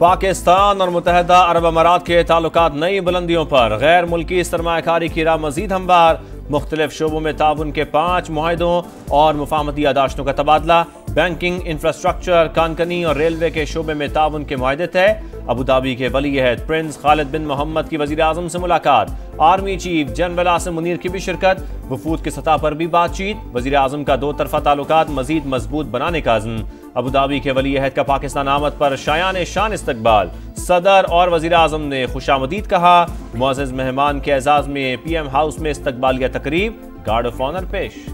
पाकिस्तान और मुत्तहदा अरब अमारात के ताल्लुकात नई बुलंदियों पर। गैर मुल्की सरमायाकारी की राह मजीद हमवार। मुख्तलिफ शोबों में ताउन के 5 मुआहिदों और मुफाहमती यादाश्तों का तबादला। बैंकिंग, इंफ्रास्ट्रक्चर, कानकनी और रेलवे के शोबे में ताउन के मुआहदे तय। अबू धाबी के वली अहद प्रिंस खालिद बिन मोहम्मद की वजीर आजम से मुलाकात। Army chief general Asim Munir की भी शिरकत। वफूद की सतह पर भी बातचीत। वजीर आजम का 2 तरफा ताल्लुकात मजीद मजबूत बनाने का अज़्म। अबू धाबी के वली अहद का पाकिस्तान आमद पर शायान शान इस्तकबाल। सदर और वजीर आजम ने खुशामदीद कहा। मुअज़्ज़ज़ मेहमान के एजाज में PM हाउस में इस्तकबालिया तकरीब। गार्ड ऑफ ऑनर पेश।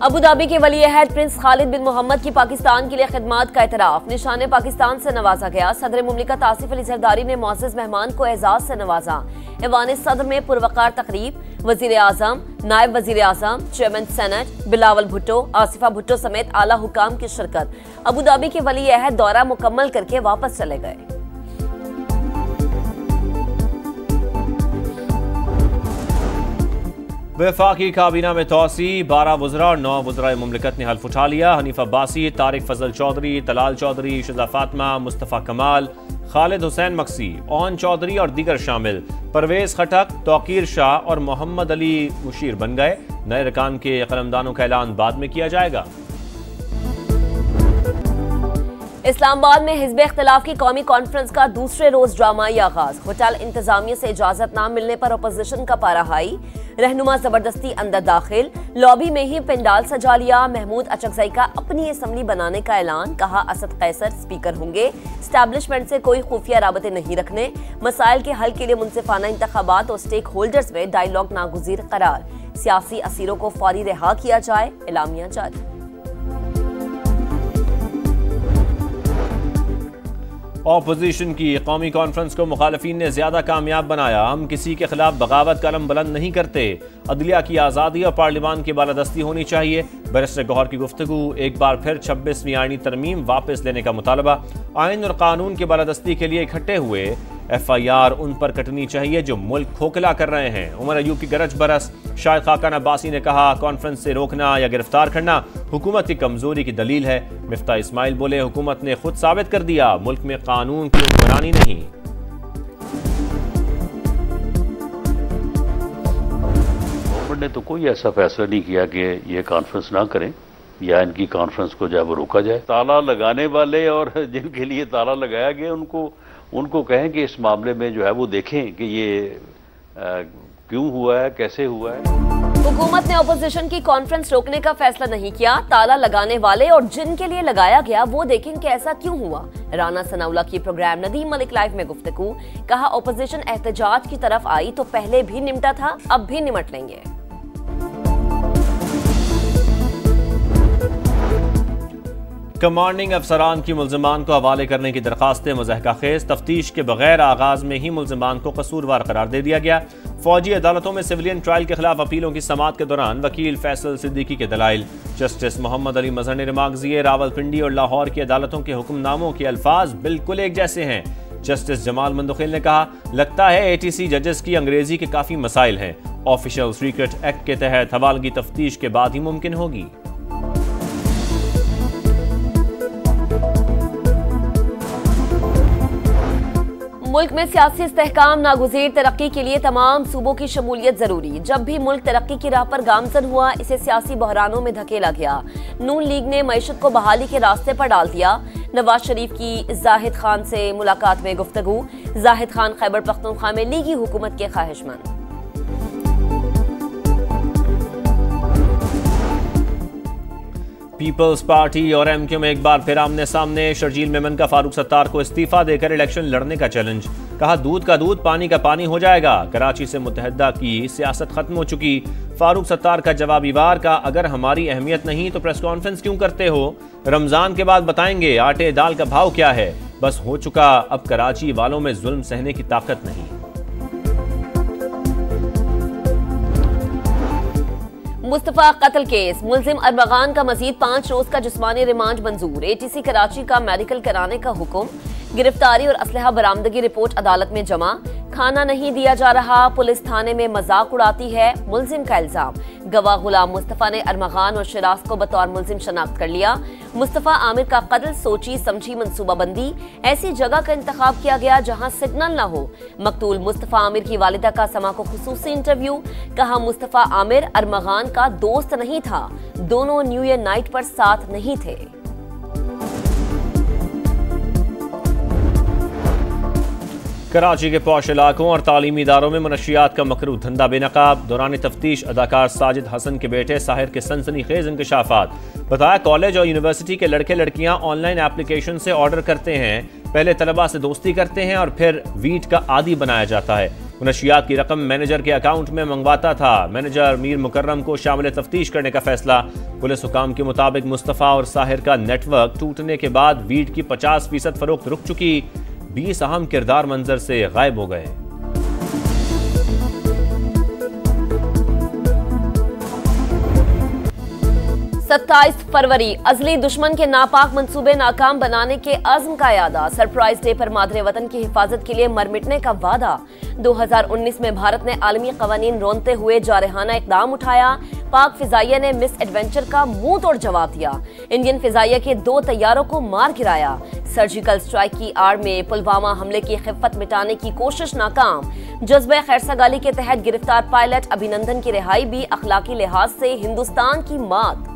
अबू धाबी के वली अहद प्रिंस खालिद बिन मोहम्मद की पाकिस्तान के लिए खिदमात का एतराफ। निशाने पाकिस्तान से नवाजा गया। सदर मुमलिकत आसिफ अली जरदारी ने मुअज़्ज़ज़ मेहमान को एजाज से नवाजा। ऐवान सदर में पुरवकार तकरीब। वजीर आजम, नायब वजीर आजम, चेयरमैन सेनेट बिलावल भुट्टो, आसिफा भुट्टो समेत आला हुकाम की शिरकत। अबू धाबी के वली अहद दौरा मुकम्मल करके वापस चले गए। वफाकी काबीना में तोसी। 12 वज़रा और 9 वज़राए मुमलिकत ने हल्फ उठा लिया। हनीफ अब्बासी, तारिक फजल चौधरी, तलाल चौधरी, शुजा फातिमा, मुस्तफ़ा कमाल, खालिद हुसैन मक्सी, ओन चौधरी और दीगर शामिल। परवेज खटक, तौकीर शाह और मोहम्मद अली मुशीर बन गए। नए रकान के कलमदानों का ऐलान बाद में किया जाएगा। इस्लामाबाद में हिज़्ब इख्तिलाफ की कौमी कॉन्फ्रेंस का दूसरे रोज ड्रामाई आगाज। होटल इंतजामिया से इजाजत न मिलने पर अपोजिशन का पारा हाई। रहनुमा जबरदस्ती अंदर दाखिल। लॉबी में ही पंडाल सजा लिया। महमूद अचकजई का अपनी असम्बली बनाने का ऐलान। कहा असद कैसर स्पीकर होंगे। स्टैब्लिशमेंट से कोई खुफिया राबते नहीं रखने। मसाइल के हल के लिए मुनसिफाना इंतखाबात और स्टेक होल्डर्स में डायलॉग नागुज़ीर करार। सियासी असीरों को फौरी रिहा किया जाए। एलामिया जारी। ऑपोजिशन की कौमी कॉन्फ्रेंस को मुखालफीन ने ज्यादा कामयाब बनाया। हम किसी के खिलाफ बगावत का अलम बुलंद नहीं करते। अदलिया की आज़ादी और पार्लिमान की बालादस्ती होनी चाहिए। बैरिस्टर गौहर की गुफ्तगू। एक बार फिर 26वीं आईनी तरमीम वापस लेने का मुतालबा। आइन और कानून की बालादस्ती के लिए इकट्ठे हुए। FIR उन पर कटनी चाहिए जो मुल्क खोखला कर रहे हैं। उमर अयूब की गरज बरस। शाहिद खाकान अब्बासी ने कहा कॉन्फ्रेंस से रोकना या गिरफ्तार करना हुकूमत की कमजोरी की दलील है। मिफ्ता इस्माइल बोले हुकूमत ने खुद साबित कर दिया मुल्क में कानून की हुक्मरानी नहीं। गवर्नमेंट ने तो कोई ऐसा फैसला नहीं किया कि ये कॉन्फ्रेंस ना करें या इनकी कॉन्फ्रेंस को जब रोका जाए। ताला लगाने वाले और जिनके लिए ताला लगाया गया उनको कहें कि इस मामले में जो है वो देखें कि ये क्यों हुआ है, कैसे हुआ है। हुकूमत ने अपोजिशन की कॉन्फ्रेंस रोकने का फैसला नहीं किया। ताला लगाने वाले और जिनके लिए लगाया गया वो देखें कि ऐसा क्यों हुआ। राना सनाउल्लाह की प्रोग्राम नदीम मलिक लाइव में गुफ्तगू। कहा अपोजिशन एहतजाज की तरफ आई तो पहले भी निमटा था, अब भी निमट लेंगे। कमांडिंग अफसरान की मुल्जिमान को हवाले करने की दरखास्तें मुज़हका खेज। तफ्तीश के बगैर आगाज में ही मुल्जिमान को कसूरवार करार दे दिया गया। फौजी अदालतों में सिविलियन ट्रायल के खिलाफ अपीलों की समाअत के दौरान वकील फैसल सिद्दीकी के दलाइल। जस्टिस मोहम्मद अली मजहर ने रिमार्क दिए रावलपिंडी और लाहौर की अदालतों के हुक्मनामों के अल्फाज बिल्कुल एक जैसे हैं। जस्टिस जमाल मंदुखिल ने कहा लगता है ATC जजेस की अंग्रेजी के काफी मसाइल हैं। ऑफिशियल सीक्रेट एक्ट के तहत हवालगी तफ्तीश के बाद ही मुमकिन होगी। मुल्क में सियासी इस्तेहकाम नागुज़ीर तरक्की के लिए तमाम सूबों की शमूलियत जरूरी। जब भी मुल्क तरक्की की राह पर गामजन हुआ इसे सियासी बहरानों में धकेला गया। नून लीग ने मईशत को बहाली के रास्ते पर डाल दिया। नवाज शरीफ की जाहिद खान से मुलाकात में गुफ्तगू। जाहिद खान खैबर पख्तूनख्वा में लीगी हुकूमत के ख्वाहिशमंद। पीपल्स पार्टी और MQ में एक बार फिर आमने सामने। शर्जील मेमन का फारूक सत्तार को इस्तीफा देकर इलेक्शन लड़ने का चैलेंज। कहा दूध का दूध पानी का पानी हो जाएगा। कराची से मुत्तहदा की सियासत खत्म हो चुकी। फारूक सत्तार का जवाबी वार का अगर हमारी अहमियत नहीं तो प्रेस कॉन्फ्रेंस क्यों करते हो। रमजान के बाद बताएंगे आटे दाल का भाव क्या है। बस हो चुका, अब कराची वालों में जुल्म सहने की ताकत नहीं। मुस्तफा कत्ल केस, मुलजिम अरमगान का मजीद 5 रोज का जिस्मानी रिमांड मंजूर, ATC कराची का मेडिकल कराने का हुक्म, गिरफ्तारी और असलहा बरामदगी रिपोर्ट अदालत में जमा, खाना नहीं दिया जा रहा, पुलिस थाने में मजाक उड़ाती है, मुलजिम का इल्जाम। गवाह गुलाम मुस्तफा ने अरमगान और शिराज को बतौर मुलजिम शनाख्त कर लिया। मुस्तफा आमिर का कत्ल सोची समझी मंसूबाबंदी, ऐसी जगह का इंतखाब किया गया जहां सिग्नल न हो। मकतूल मुस्तफा आमिर की वालिदा का समा को खुसूसी इंटरव्यू, कहा मुस्तफा आमिर अरमगान का दोस्त नहीं था, दोनों न्यू ईयर नाइट पर साथ नहीं थे। कराची के पौश इलाकों और तालीमी इदारों में मनशियात का मकरू धंधा बेनकाब, दौरान तफ्तीश अदाकार साजिद हसन के बेटे साहिर के सनसनीखेज इंकशाफात। बताया कॉलेज और यूनिवर्सिटी के लड़के लड़कियां ऑनलाइन एप्लीकेशन से ऑर्डर करते हैं, पहले तलबा से दोस्ती करते हैं और फिर वीट का आदी बनाया जाता है। मनशियात की रकम मैनेजर के अकाउंट में मंगवाता था। मैनेजर मीर मुकर्रम को शामिल तफ्तीश करने का फैसला। पुलिस हुकाम के मुताबिक मुस्तफ़ा और साहिर का नेटवर्क टूटने के बाद वीट की 50% फरोख्त रुक चुकी, 20 अहम किरदार मंजर से गायब हो गए। सत्ताईस फरवरी, अजली दुश्मन के नापाक मंसूबे नाकाम बनाने के अज़्म का यादा, सरप्राइज डे पर मादरे वतन की हिफाजत के लिए मर मिटने का वादा। 2019 में भारत ने आलमी कवानीन रोनते हुए जारहाना इकदाम उठाया। पाक फिजाइया ने मिस एडवेंचर का मुंह तोड़ जवाब दिया। इंडियन फिजाइया के 2 तैयारों को मार गिराया। सर्जिकल स्ट्राइक की आड़ में पुलवामा हमले की खिफ़त मिटाने की कोशिश नाकाम। जज्बे खैरसगाली के तहत गिरफ्तार पायलट अभिनंदन की रिहाई भी अखलाकी लिहाज से हिंदुस्तान की मात।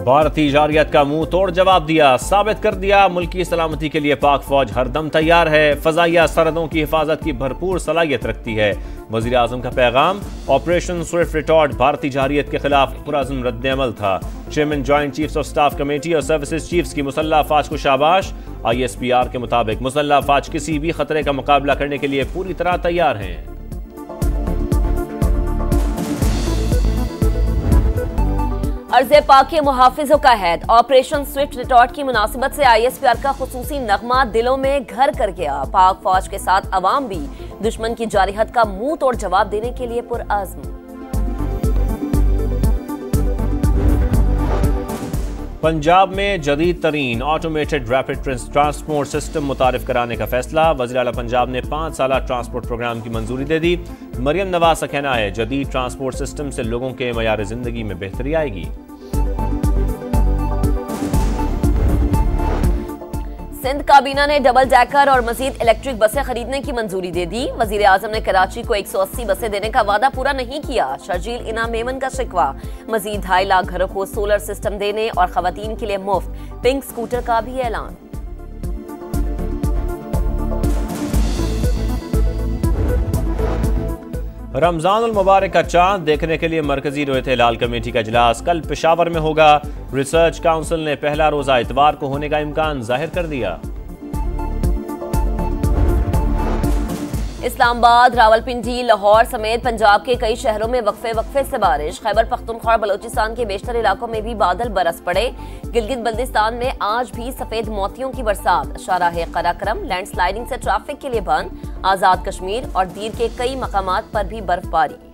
भारतीय जारियत का मुंह तोड़ जवाब दिया, साबित कर दिया मुल्की सलामती के लिए पाक फौज हरदम तैयार है। फजाइया सरहदों की हिफाजत की भरपूर सलाहियत रखती है। वजीर आजम का पैगाम, ऑपरेशन स्विफ्ट रिटॉर्ट भारतीय जारियत के खिलाफ पुरअज़्म रद्द-ए-अमल था। Chairman joint chiefs of staff committee और सर्विसेज चीफ्स की मुसल्लह अफवाज को शाबाश। ISPR के मुताबिक मुसल्लह अफवाज किसी भी खतरे का मुकाबला करने के लिए पूरी तरह तैयार हैं। अर्ज़े पाक के मुहाफिजों का हैद, ऑपरेशन स्विफ्ट रिटॉर्ट की मुनासिबत से ISPR का खुसूसी नगमा दिलों में घर कर गया। पाक फौज के साथ अवाम भी दुश्मन की जारिहत का मुंह तोड़ जवाब देने के लिए पुरअज़्म। पंजाब में जदीद तरीन ऑटोमेटेड रैपिड ट्रांसपोर्ट सिस्टम मुतारिफ कराने का फैसला। वज़ीर आला पंजाब ने 5 साला ट्रांसपोर्ट प्रोग्राम की मंजूरी दे दी। मरियम नवाज का कहना है जदीद ट्रांसपोर्ट सिस्टम से लोगों के मयार जिंदगी में बेहतरी आएगी। सिंध काबीना ने डबल डेकर और मजीद इलेक्ट्रिक बसें खरीदने की मंजूरी दे दी। वजीर आजम ने कराची को 180 बसें देने का वादा पूरा नहीं किया। शर्जील इनाम मेमन का शिकवा। मजीद 2.5 लाख घरों को सोलर सिस्टम देने और खवातीन के लिए मुफ्त पिंक स्कूटर का भी ऐलान। रमजान उल मुबारक का चांद देखने के लिए मरकजी रोयत हिलाल कमेटी का इजलास कल पेशावर में होगा। रिसर्च काउंसिल ने पहला रोजा इतवार को होने का इम्कान जाहिर कर दिया। इस्लामाबाद, रावलपिंडी, लाहौर समेत पंजाब के कई शहरों में वक्फे से बारिश। खैबर पख्तूनख्वा, बलोचिस्तान के बेशतर इलाकों में भी बादल बरस पड़े। गिलगित बल्तिस्तान में आज भी सफेद मोतियों की बरसात। शाहराह कराक्रम लैंडस्लाइडिंग से ट्रैफिक के लिए बंद। आजाद कश्मीर और दीर के कई मकामात पर भी बर्फबारी।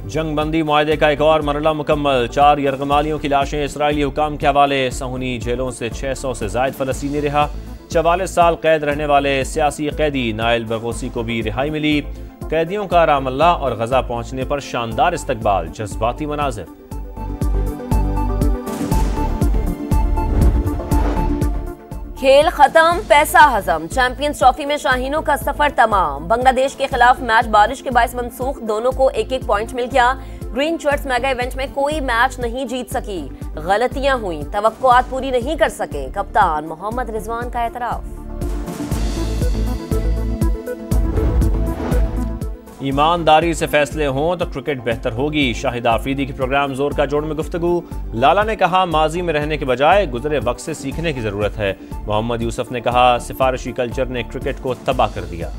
जंगबंदी मुआहदे का एक और मरला मुकम्मल। 4 यरगमालियों की लाशें इसराइली हुकाम के हवाले। सहूनी जेलों से 600 से जायद फलस्तीनी रिहा। 44 साल कैद रहने वाले सियासी कैदी नाइल बगोसी को भी रिहाई मिली। कैदियों का रामल्ला और गजा पहुंचने पर शानदार इस्तकबाल, जज्बाती मनाजिर। खेल खत्म, पैसा हजम। चैंपियंस ट्रॉफी में शाहीनों का सफर तमाम। बांग्लादेश के खिलाफ मैच बारिश के बायस मनसूख, दोनों को 1-1 पॉइंट मिल गया। ग्रीन शर्ट्स मेगा इवेंट में कोई मैच नहीं जीत सकी, गलतियां हुई, तवक्कुआत पूरी नहीं कर सके। कप्तान मोहम्मद रिजवान का एतराफ। ईमानदारी से फैसले हों तो क्रिकेट बेहतर होगी। शाहिद आफरीदी की प्रोग्राम जोर का जोड़ में गुफ्तगू। लाला ने कहा माजी में रहने के बजाय गुजरे वक्त से सीखने की जरूरत है। मोहम्मद यूसुफ ने कहा सिफारिशी कल्चर ने क्रिकेट को तबाह कर दिया।